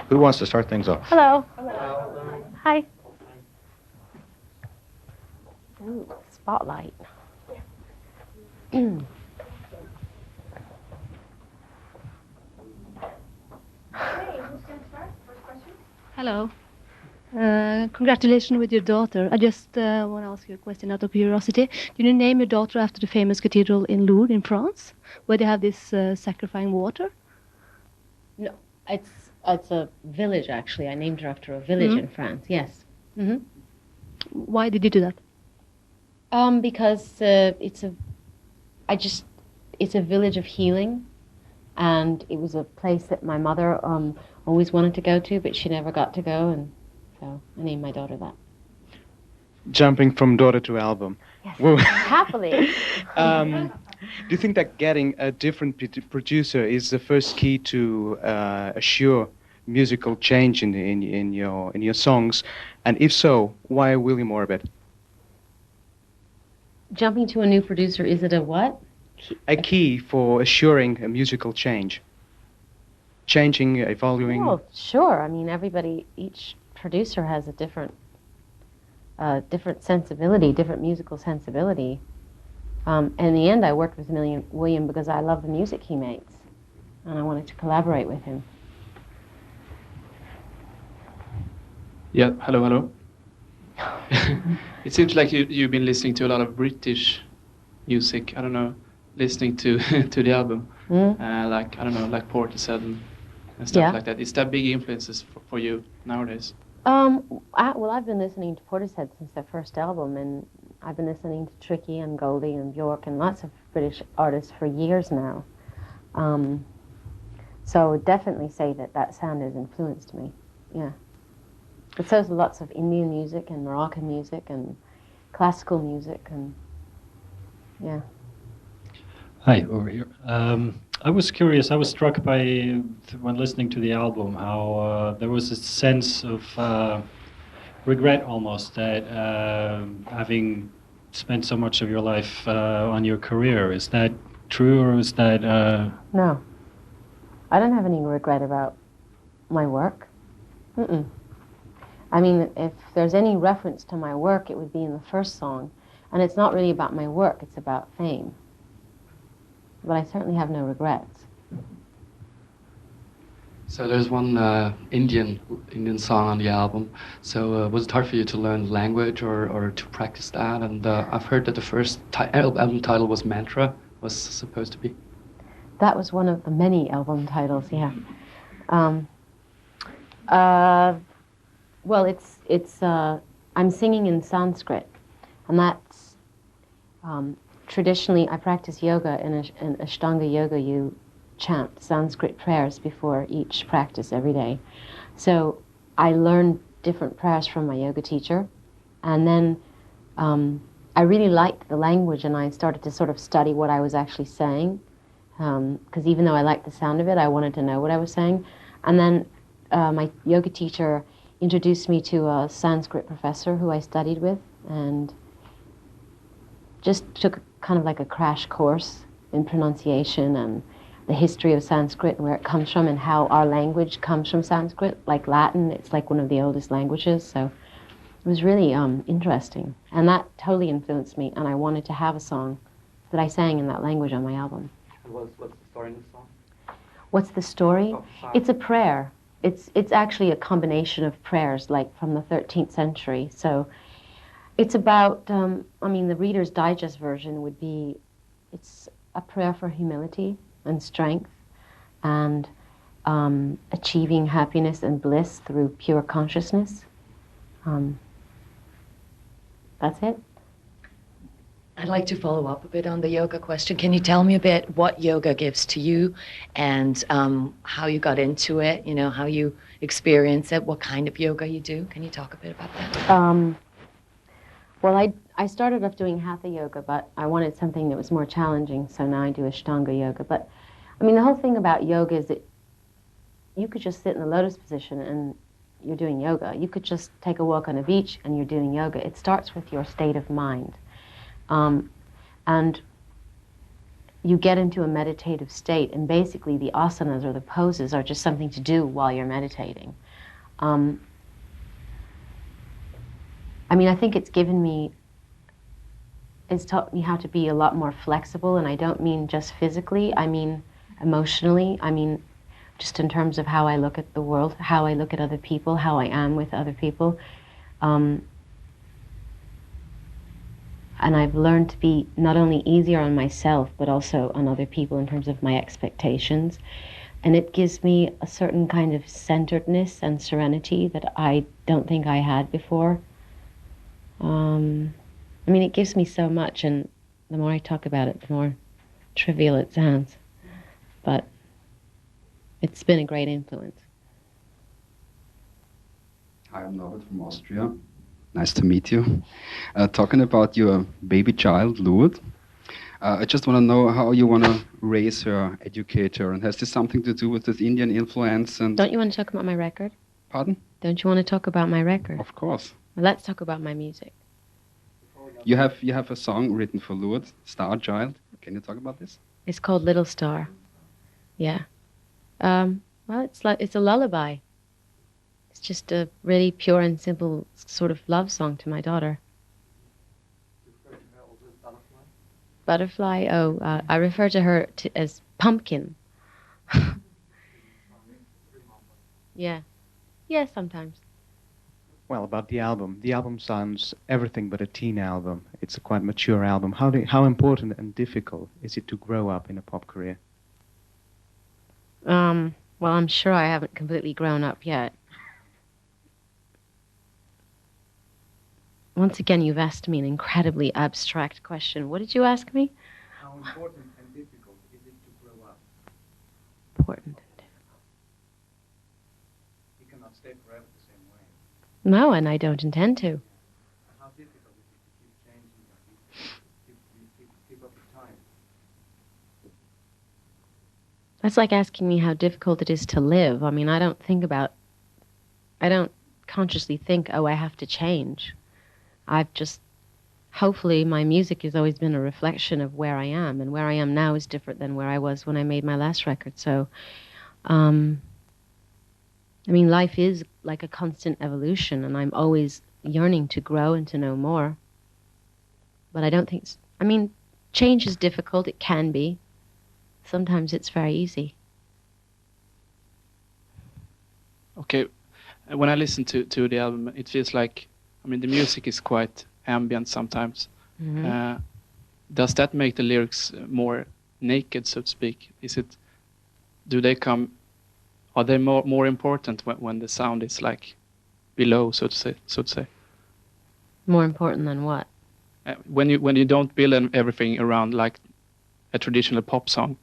Who wants to start things off? Hello. Hi. Ooh, spotlight. Hello. Congratulations with your daughter. I just want to ask you a question out of curiosity. Did you name your daughter after the famous cathedral in Lourdes in France, where they have this sacrificing water? No, it's a village actually. I named her after a village in France. Yes. Mm-hmm. Why did you do that? Because it's a village of healing, and it was a place that my mother always wanted to go to, but she never got to go, and so I named my daughter that. Jumping from daughter to album. Yes. Whoa. Happily. Do you think that getting a different producer is the first key to assure musical change in your songs? And if so, why William Orbit? Jumping to a new producer, is it a what? A key for assuring a musical change. Changing, evolving. Oh, sure. I mean, each producer has a different sensibility, different musical sensibility. In the end, I worked with William because I love the music he makes, and I wanted to collaborate with him. Yeah, hello. It seems like you've been listening to a lot of British music. I don't know, listening to to the album, like I don't know, like Portishead and stuff like that. Is that big influences for you nowadays? I've been listening to Portishead since their first album, and I've been listening to Tricky and Goldie and Bjork and lots of British artists for years now. So I would definitely say that sound has influenced me. Yeah. But so there's lots of Indian music and Moroccan music and classical music and yeah. Hi, over here. I was curious, I was struck by, when listening to the album, how there was a sense of regret almost that having spent so much of your life on your career. Is that true, or is that... No. I don't have any regret about my work. Mm-mm. I mean, if there's any reference to my work, it would be in the first song. And it's not really about my work, it's about fame. But I certainly have no regrets. So there's one Indian song on the album. So was it hard for you to learn the language or to practice that? And I've heard that the first album title was Mantra, was supposed to be. That was one of the many album titles, yeah. Well, I'm singing in Sanskrit, and that's traditionally I practice yoga in Ashtanga yoga. You chant Sanskrit prayers before each practice every day. So I learned different prayers from my yoga teacher, and then I really liked the language, and I started to sort of study what I was actually saying, because even though I liked the sound of it, I wanted to know what I was saying. And then my yoga teacher introduced me to a Sanskrit professor who I studied with, and just took kind of like a crash course in pronunciation and the history of Sanskrit and where it comes from and how our language comes from Sanskrit. Like Latin, it's like one of the oldest languages, so it was really interesting. And that totally influenced me, and I wanted to have a song that I sang in that language on my album. What's the story in the song? What's the story? It's a prayer. It's actually a combination of prayers, like from the 13th century. So it's about, I mean, the Reader's Digest version would be, it's a prayer for humility and strength and achieving happiness and bliss through pure consciousness. That's it. I'd like to follow up a bit on the yoga question. Can you tell me a bit what yoga gives to you and how you got into it, you know, how you experience it, what kind of yoga you do? Can you talk a bit about that? Well, I started off doing Hatha yoga, but I wanted something that was more challenging, so now I do Ashtanga yoga. But, I mean, the whole thing about yoga is that you could just sit in the lotus position and you're doing yoga. You could just take a walk on a beach and you're doing yoga. It starts with your state of mind. And you get into a meditative state, and basically the asanas or the poses are just something to do while you're meditating. I mean, I think it's taught me how to be a lot more flexible, and I don't mean just physically, I mean emotionally, I mean just in terms of how I look at the world, how I look at other people, how I am with other people. And I've learned to be not only easier on myself, but also on other people in terms of my expectations. And it gives me a certain kind of centeredness and serenity that I don't think I had before. I mean, it gives me so much, and the more I talk about it, the more trivial it sounds. But it's been a great influence. Hi, I'm Norbert from Austria. Nice to meet you. Talking about your baby child, Lourdes, I just want to know how you want to raise her, educate her, and has this something to do with this Indian influence? And Don't you want to talk about my record? Pardon? Don't you want to talk about my record? Of course. Well, let's talk about my music. You have a song written for Lourdes, Star Child. Can you talk about this? It's called Little Star. Yeah. Well, it's a lullaby. It's just a really pure and simple sort of love song to my daughter. Butterfly? Oh, I refer to her as Pumpkin. Yeah. Yeah, sometimes. Well, about the album sounds everything but a teen album. It's a quite mature album. How important and difficult is it to grow up in a pop career? Well, I'm sure I haven't completely grown up yet. Once again, you've asked me an incredibly abstract question. What did you ask me? How important and difficult is it to grow up? Important and difficult. You cannot stay forever the same way. No, and I don't intend to. How difficult is it to keep changing, keep up with time? That's like asking me how difficult it is to live. I mean, I don't consciously think, oh, I have to change. Hopefully my music has always been a reflection of where I am, and where I am now is different than where I was when I made my last record. So, I mean, life is like a constant evolution, and I'm always yearning to grow and to know more. But I don't think, I mean, change is difficult, it can be. Sometimes it's very easy. Okay, when I listen to the album, it feels like, I mean, the music is quite ambient sometimes. Mm-hmm. Does that make the lyrics more naked, so to speak? Are they more important when the sound is like below, so to say? More important than what? When you don't build everything around like a traditional pop song,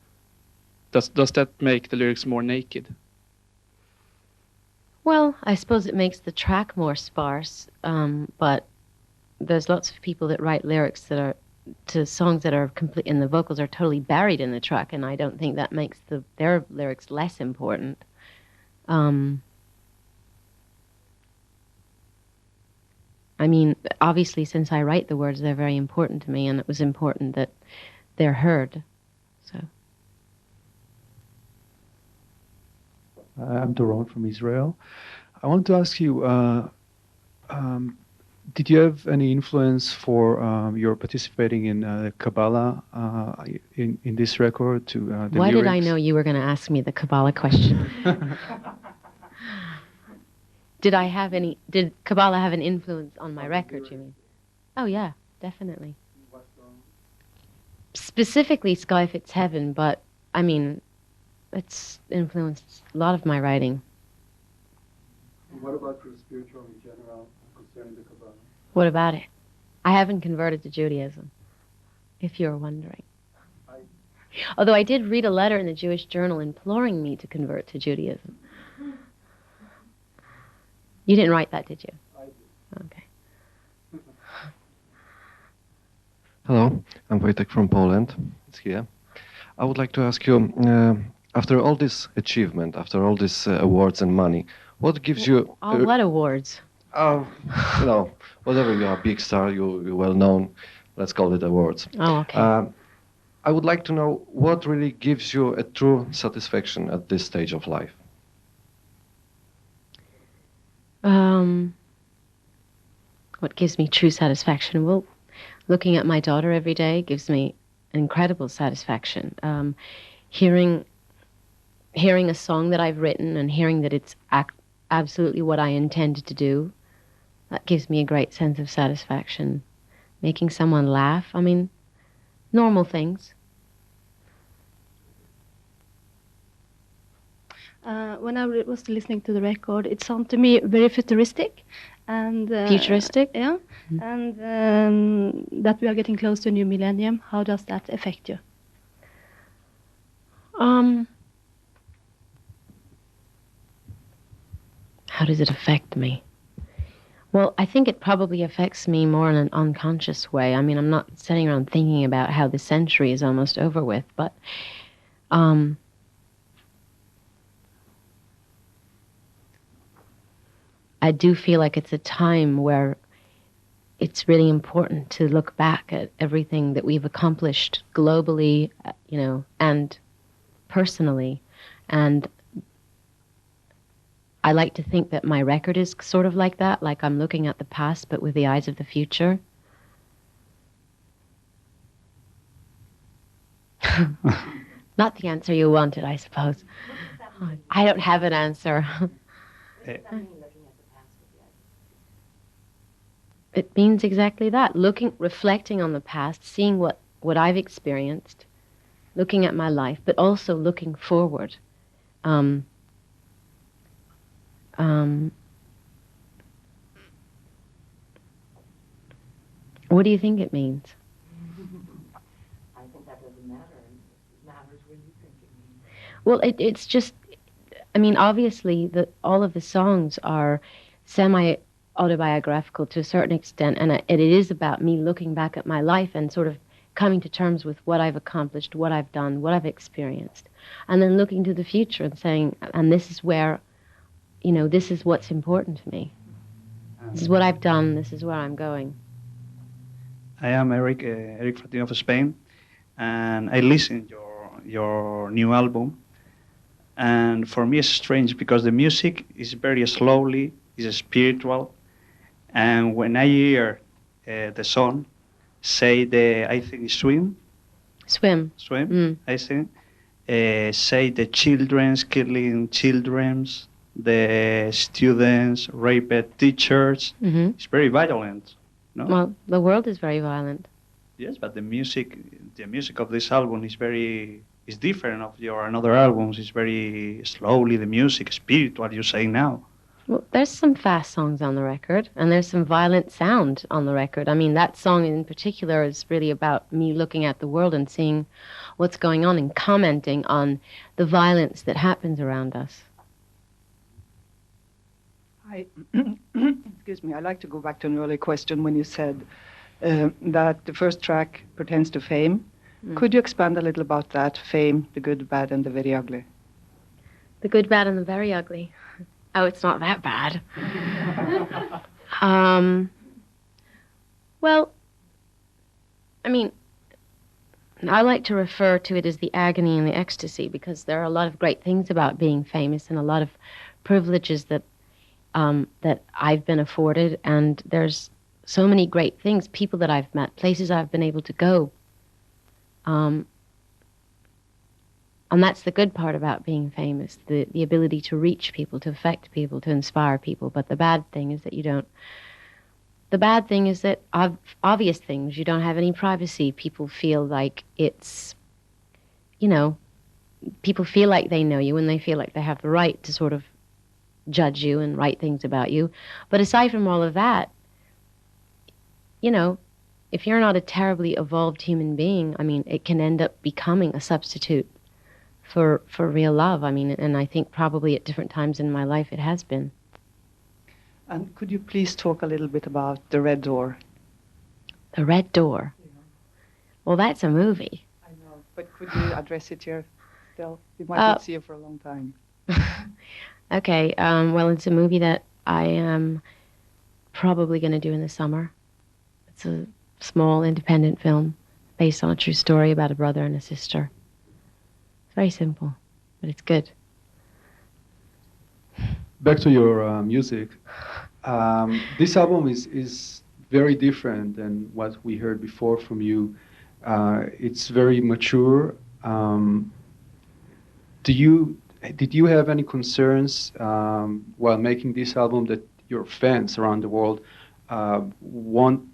does that make the lyrics more naked? Well, I suppose it makes the track more sparse, but there's lots of people that write lyrics that are to songs that are complete, and the vocals are totally buried in the track, and I don't think that makes their lyrics less important. I mean, obviously, since I write the words, they're very important to me, and it was important that they're heard. So. I'm Doron from Israel. I want to ask you, did you have any influence for your participating in Kabbalah in this record to the Why lyrics? did I know you were going to ask me the Kabbalah question? Did Kabbalah have an influence on my record, you mean? Oh, yeah, definitely. Specifically Sky Fits Heaven, but, I mean, it's influenced a lot of my writing. And what about your spiritual in general concerning the Kabbalah? What about it? I haven't converted to Judaism, if you're wondering. Although I did read a letter in the Jewish Journal imploring me to convert to Judaism. You didn't write that, did you? I did. Okay. Hello, I'm Wojtek from Poland. It's here. I would like to ask you, after all this achievement, after all these awards and money, what gives you... What awards? Whatever, you are a big star, you're well known, let's call it awards. Oh, okay. I would like to know what really gives you a true satisfaction at this stage of life. What gives me true satisfaction? Well, looking at my daughter every day gives me incredible satisfaction. Hearing a song that I've written and hearing that it's absolutely what I intended to do, that gives me a great sense of satisfaction. Making someone laugh, I mean, normal things. When I was listening to the record, it sounded to me very futuristic and Futuristic? Yeah, and that we are getting close to a new millennium. How does that affect you? How does it affect me? Well, I think it probably affects me more in an unconscious way. I mean, I'm not sitting around thinking about how the century is almost over with, but I do feel like it's a time where it's really important to look back at everything that we've accomplished globally, and personally. And I like to think that my record is sort of like that, like I'm looking at the past but with the eyes of the future. Not the answer you wanted, I suppose. I don't have an answer. It means exactly that. Reflecting on the past, seeing what I've experienced, looking at my life, but also looking forward. What do you think it means? I think that doesn't matter. It matters what you think it means. Well, it's just, I mean, obviously, all of the songs are semi-autobiographical to a certain extent, and it is about me looking back at my life and sort of coming to terms with what I've accomplished, what I've done, what I've experienced, and then looking to the future and saying, and this is where, this is what's important to me. This is what I've done, this is where I'm going. I am Eric Fratino of Spain, and I listened your new album. And for me, it's strange because the music is very slowly, is spiritual, and when I hear the song, I think Swim. I think, say the children's killing children's, the students raped teachers. Mm-hmm. It's very violent. No? Well, the world is very violent. Yes, but the music of this album is different of your another albums. It's very slowly, the music, spiritual, you say now. Well, there's some fast songs on the record, and there's some violent sound on the record. I mean, that song in particular is really about me looking at the world and seeing what's going on and commenting on the violence that happens around us. Excuse me, I'd like to go back to an earlier question when you said that the first track pertains to fame. Could you expand a little about that, fame, the good, bad, and the very ugly? The good, bad, and the very ugly. Oh, it's not that bad. Well, I mean, I like to refer to it as the agony and the ecstasy because there are a lot of great things about being famous and a lot of privileges that I've been afforded, and there's so many great things, people that I've met, places I've been able to go. And that's the good part about being famous, the ability to reach people, to affect people, to inspire people. But the bad thing is that obvious things, you don't have any privacy. People feel like people feel like they know you and they feel like they have the right to sort of judge you and write things about you. But aside from all of that, if you're not a terribly evolved human being, I mean, it can end up becoming a substitute for real love. I mean, and I think probably at different times in my life it has been. And could you please talk a little bit about The Red Door? The Red Door? Yeah. Well, that's a movie. I know, but could you address it here still? We might not see it for a long time. Okay, well, it's a movie that I am probably going to do in the summer. It's a small independent film based on a true story about a brother and a sister. It's very simple, but it's good. Back to your music. This album is very different than what we heard before from you. It's very mature. Did you have any concerns while making this album that your fans around the world won't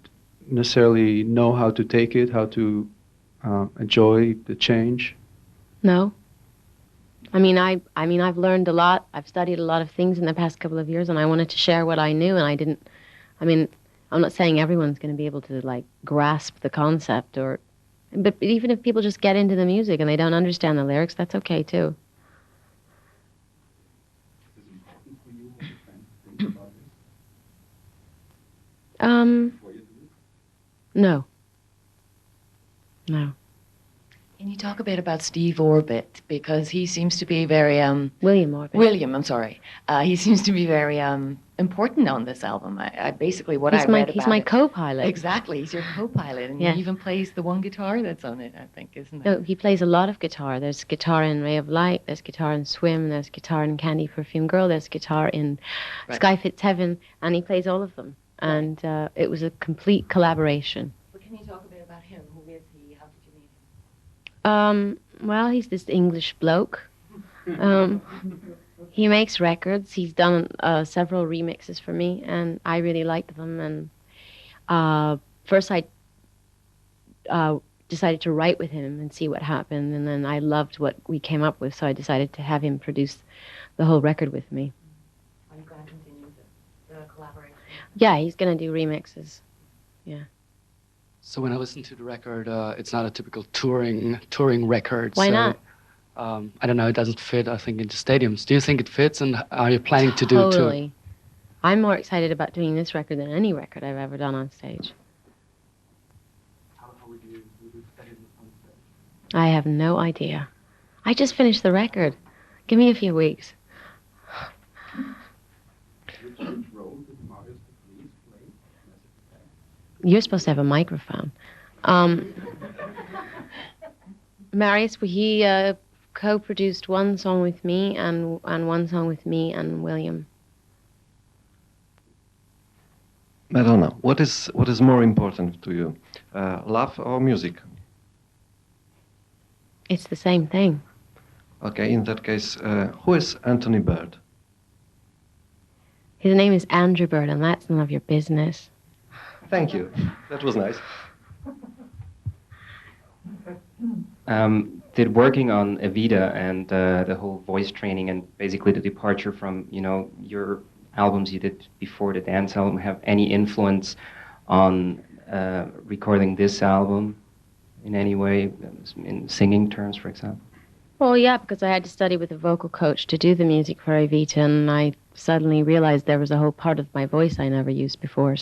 necessarily know how to take it, how to enjoy the change? No. I mean, I've learned a lot. I've studied a lot of things in the past couple of years, and I wanted to share what I knew, and I didn't. I mean, I'm not saying everyone's going to be able to like grasp the concept, but even if people just get into the music and they don't understand the lyrics, that's okay too. No. No. Can you talk a bit about Steve Orbit? Because he seems to be very... William Orbit. William, I'm sorry. He seems to be very important on this album. I basically, what I read about he's my it- co-pilot. Exactly, he's your co-pilot. And Yeah. he even plays the one guitar that's on it, I think, isn't it? No, he plays a lot of guitar. There's guitar in Ray of Light, there's guitar in Swim, there's guitar in Candy Perfume Girl, there's guitar in Sky Fits Heaven, and he plays all of them. And it was a complete collaboration. But can you talk a bit about him? Who is he? How did you meet him? Well, he's this English bloke. He makes records. He's done several remixes for me, and I really liked them. And first I decided to write with him and see what happened, and then I loved what we came up with, so I decided to have him produce the whole record with me. Are you going to continue the collaboration? Yeah, he's going to do remixes. Yeah. So when I listen to the record, it's not a typical touring record. Why so, not? I don't know. It doesn't fit, I think, into stadiums. Do you think it fits, and are you planning to do it too? Totally. I'm more excited about doing this record than any record I've ever done on stage. How would you do stadiums on stage? I have no idea. I just finished the record. Give me a few weeks. You're supposed to have a microphone. Marius, he co-produced one song with me and one song with me and William. Madonna, what is more important to you, love or music? It's the same thing. Okay, in that case, who is Anthony Bird? His name is Andrew Bird, and that's none of your business. Thank you. That was nice. Did working on Evita and the whole voice training and basically the departure from, your albums you did before the dance album have any influence on recording this album in any way, in singing terms, for example? Well, yeah, because I had to study with a vocal coach to do the music for Evita, and I suddenly realized there was a whole part of my voice I never used before,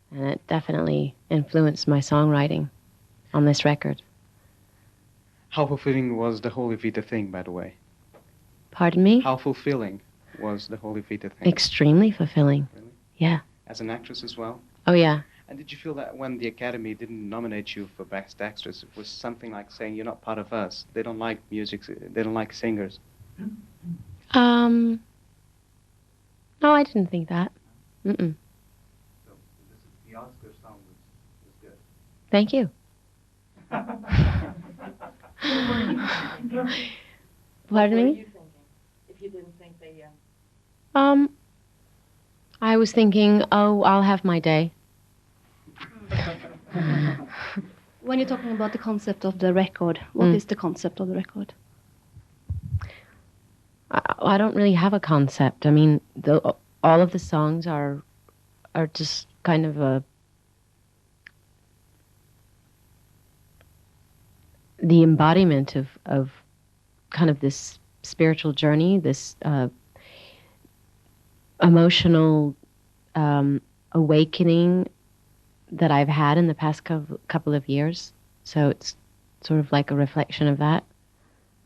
and it definitely influenced my songwriting on this record. How fulfilling was the whole Evita thing, by the way? Pardon me? How fulfilling was the whole Evita thing? Extremely fulfilling. Really? Yeah. As an actress as well? Oh, yeah. And did you feel that when the Academy didn't nominate you for Best Actress, it was something like saying, you're not part of us, they don't like music, they don't like singers? No, I didn't think that. Mm-mm. So the Oscar song was good. Thank you. Pardon What were me? you thinking? If you didn't think they... I was thinking, oh, I'll have my day. When you're talking about the concept of the record, what is the concept of the record? I don't really have a concept. I mean, all of the songs are just kind of the embodiment of kind of this spiritual journey, this emotional awakening that I've had in the past couple of years. So it's sort of like a reflection of that.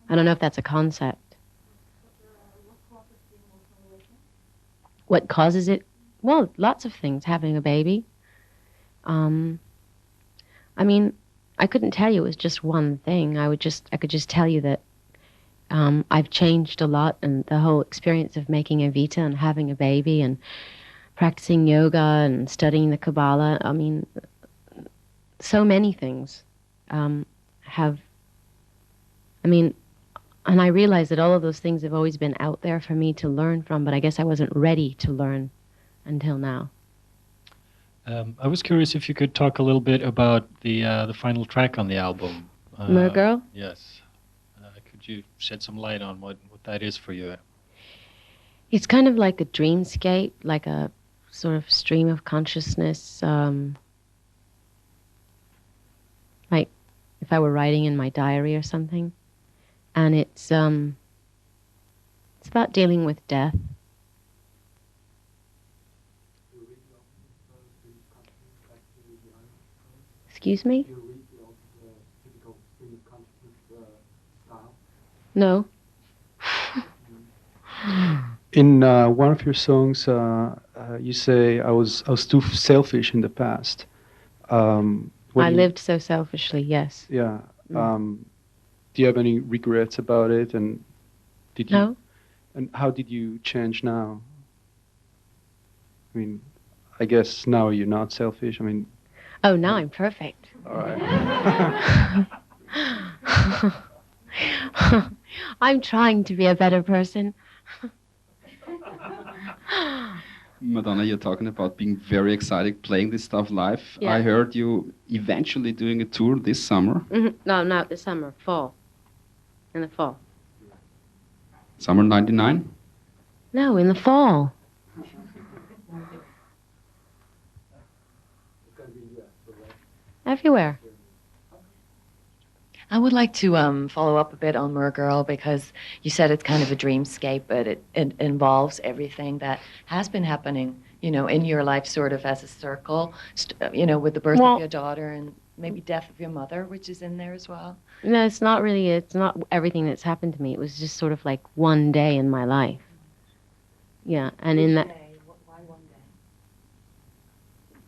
I don't know if that's a concept. What causes it? Well, lots of things. Having a baby. I mean, I couldn't tell you it was just one thing. I could just tell you that I've changed a lot, and the whole experience of making Evita and having a baby and practicing yoga and studying the Kabbalah. I mean, so many things have. I mean, and I realize that all of those things have always been out there for me to learn from, but I guess I wasn't ready to learn until now. I was curious if you could talk a little bit about the final track on the album. Mergirl? Yes. Could you shed some light on what that is for you? It's kind of like a dreamscape, like a sort of stream of consciousness. Like if I were writing in my diary or something. And it's about dealing with death. Excuse me? No. In one of your songs, you say, "I was too selfish in the past." I lived so selfishly. Yes. Yeah. Do you have any regrets about it? And did you? No. And how did you change now? I mean, I guess now you're not selfish. I mean. Oh, now I'm perfect. All right. I'm trying to be a better person. Madonna, you're talking about being very excited playing this stuff live. Yeah. I heard you eventually doing a tour this summer. Mm-hmm. No, not this summer. Fall. In the fall. Summer '99? No, in the fall. Everywhere. I would like to follow up a bit on Mergirl, because you said it's kind of a dreamscape, but it involves everything that has been happening, in your life, sort of as a circle, with the birth of your daughter and maybe death of your mother, which is in there as well. No, it's not everything that's happened to me. It was just sort of like one day in my life. Yeah, and in that. Why one day?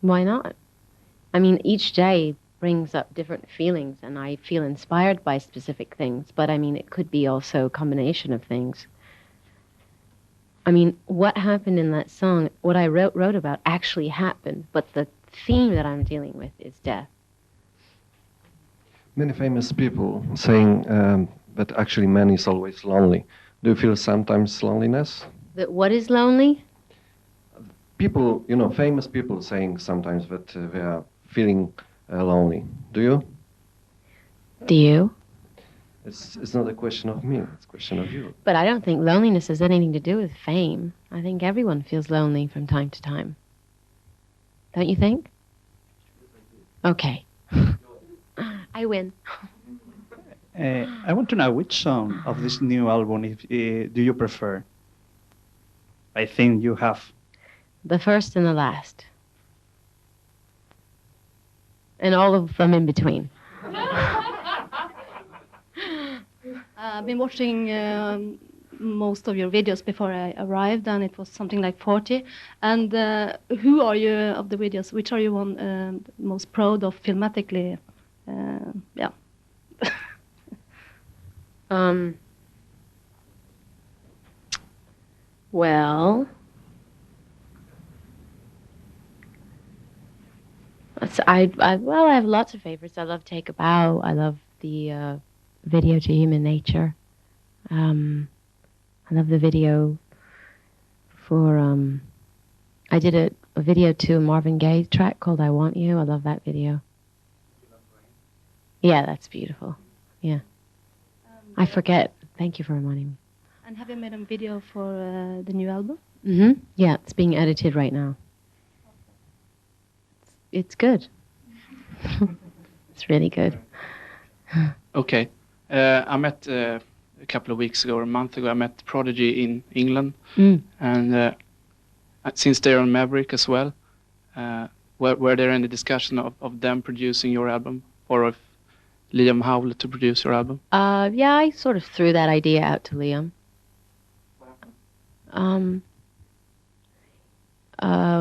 Why not? I mean, each day brings up different feelings, and I feel inspired by specific things, but I mean, it could be also a combination of things. I mean, what happened in that song, what I wrote about actually happened, but the theme that I'm dealing with is death. Many famous people saying that actually man is always lonely. Do you feel sometimes loneliness? That what is lonely? People, famous people saying sometimes that they are feeling lonely. Do you? Do you? It's not a question of me, it's a question of you. But I don't think loneliness has anything to do with fame. I think everyone feels lonely from time to time. Don't you think? Okay. I win. I want to know which song of this new album do you prefer? I think you have. The first and the last. And all of them in between. I've been watching most of your videos before I arrived, and it was something like 40. And who are you of the videos? Which are you most proud of filmatically? Yeah. Well, I have lots of favorites. I love Take a Bow. I love the video to Human Nature. I love the video for I did a video to a Marvin Gaye track called I Want You. I love that video. Yeah, that's beautiful. Yeah. I forget. Thank you for reminding me. And have you made a video for the new album? Mm-hmm. Yeah, it's being edited right now. It's good. It's really good. Okay. I met a couple of weeks ago or a month ago, I met Prodigy in England. And since they're on Maverick as well, were there any discussion of them producing your album, or of Liam Howlett to produce your album? Yeah, I sort of threw that idea out to Liam.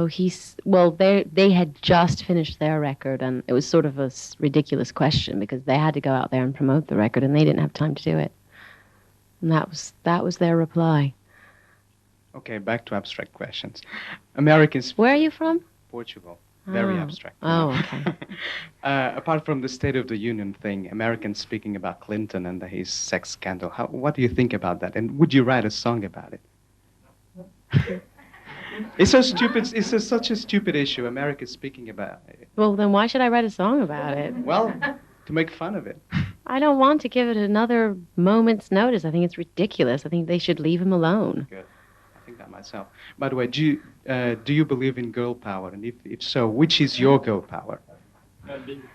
Oh, they had just finished their record, and it was sort of a ridiculous question because they had to go out there and promote the record, and they didn't have time to do it. And that was their reply. Okay, back to abstract questions. Americans. Where are you from? Portugal. Very abstract. Oh, okay. Apart from the State of the Union thing, Americans speaking about Clinton and his sex scandal, what do you think about that? And would you write a song about it? It's so stupid. Such a stupid issue. America's speaking about it. Well, then why should I write a song about it? Well, to make fun of it. I don't want to give it another moment's notice. I think it's ridiculous. I think they should leave him alone. Good. I think that myself. By the way, do you believe in girl power? And if so, which is your girl power?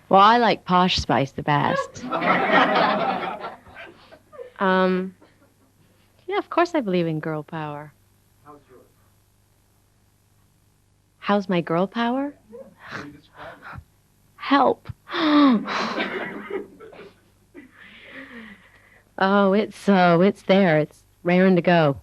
Well, I like Posh Spice the best. Yeah, of course I believe in girl power. How's yours? How's my girl power? Help. Oh, it's there. It's raring to go.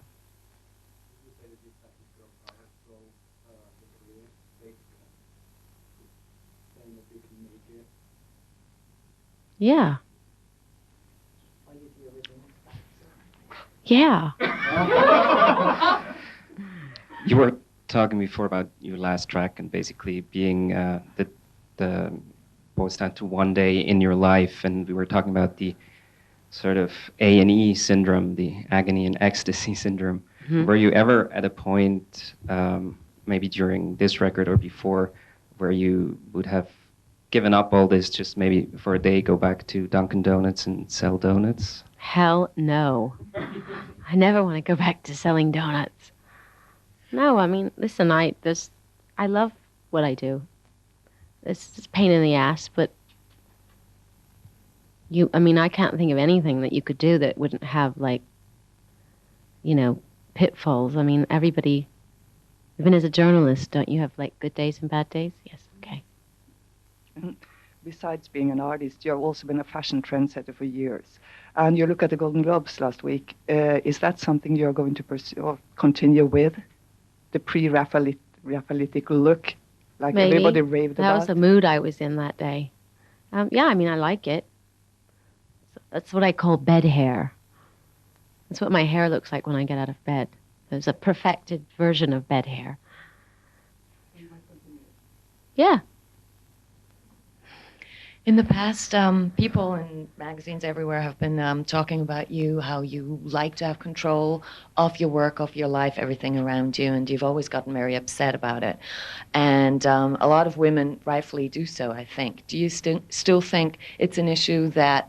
Yeah. Yeah. You were talking before about your last track and basically being the boils down to one day in your life, and we were talking about the sort of A&E syndrome, the agony and ecstasy syndrome. Mm-hmm. Were you ever at a point, maybe during this record or before, where you would have given up all this just maybe for a day, go back to Dunkin' Donuts and sell donuts? Hell no. I never want to go back to selling donuts. No, I mean, listen, I love what I do. It's a pain in the ass, but I can't think of anything that you could do that wouldn't have, like, pitfalls. I mean, everybody, even as a journalist, don't you have, like, good days and bad days? Yes, okay. Besides being an artist, you've also been a fashion trendsetter for years. And you look at the Golden Globes last week. Is that something you're going to pursue or continue with? The pre-Raphaelitic look, like Maybe. Everybody raved about? That was the mood I was in that day. Yeah, I mean, I like it. That's what I call bed hair. That's what my hair looks like when I get out of bed. There's a perfected version of bed hair. Yeah. In the past, people in magazines everywhere have been talking about you, how you like to have control of your work, of your life, everything around you, and you've always gotten very upset about it. And a lot of women rightfully do so, I think. Do you still think it's an issue that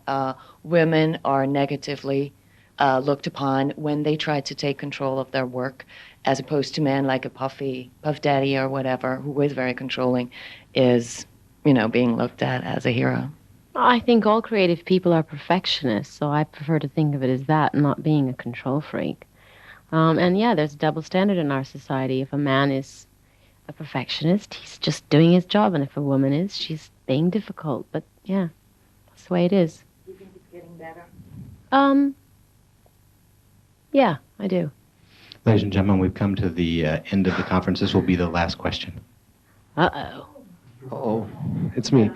women are negatively looked upon when they try to take control of their work, as opposed to men like a Puff Daddy or whatever, who is very controlling, is being looked at as a hero? I think all creative people are perfectionists, so I prefer to think of it as that, not being a control freak. And yeah, there's a double standard in our society. If a man is a perfectionist, he's just doing his job, and if a woman is, she's being difficult. But yeah, that's the way it is. Do you think it's getting better? Yeah, I do. Ladies and gentlemen, we've come to the end of the conference. This will be the last question. Uh-oh. Oh, it's me.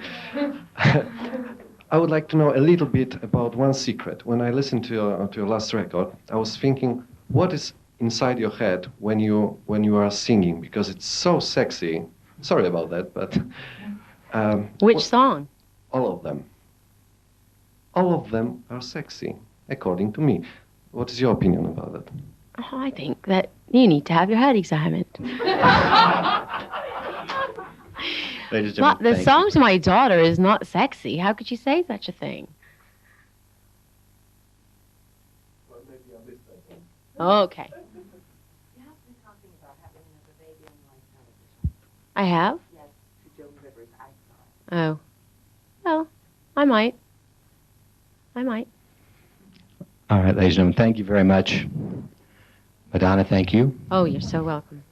I would like to know a little bit about one secret. When I listened to your last record, I was thinking, what is inside your head when you are singing? Because it's so sexy. Sorry about that, but which song? All of them. All of them are sexy, according to me. What is your opinion about that? Oh, I think that you need to have your head examined. The song to my daughter is not sexy. How could you say such a thing? Oh, okay. You have been talking about having another baby on live television. I have? Yes, to Joan Rivers. I saw it. Oh. Well, I might. All right, ladies and gentlemen, thank you very much. Madonna, thank you. Oh, you're so welcome.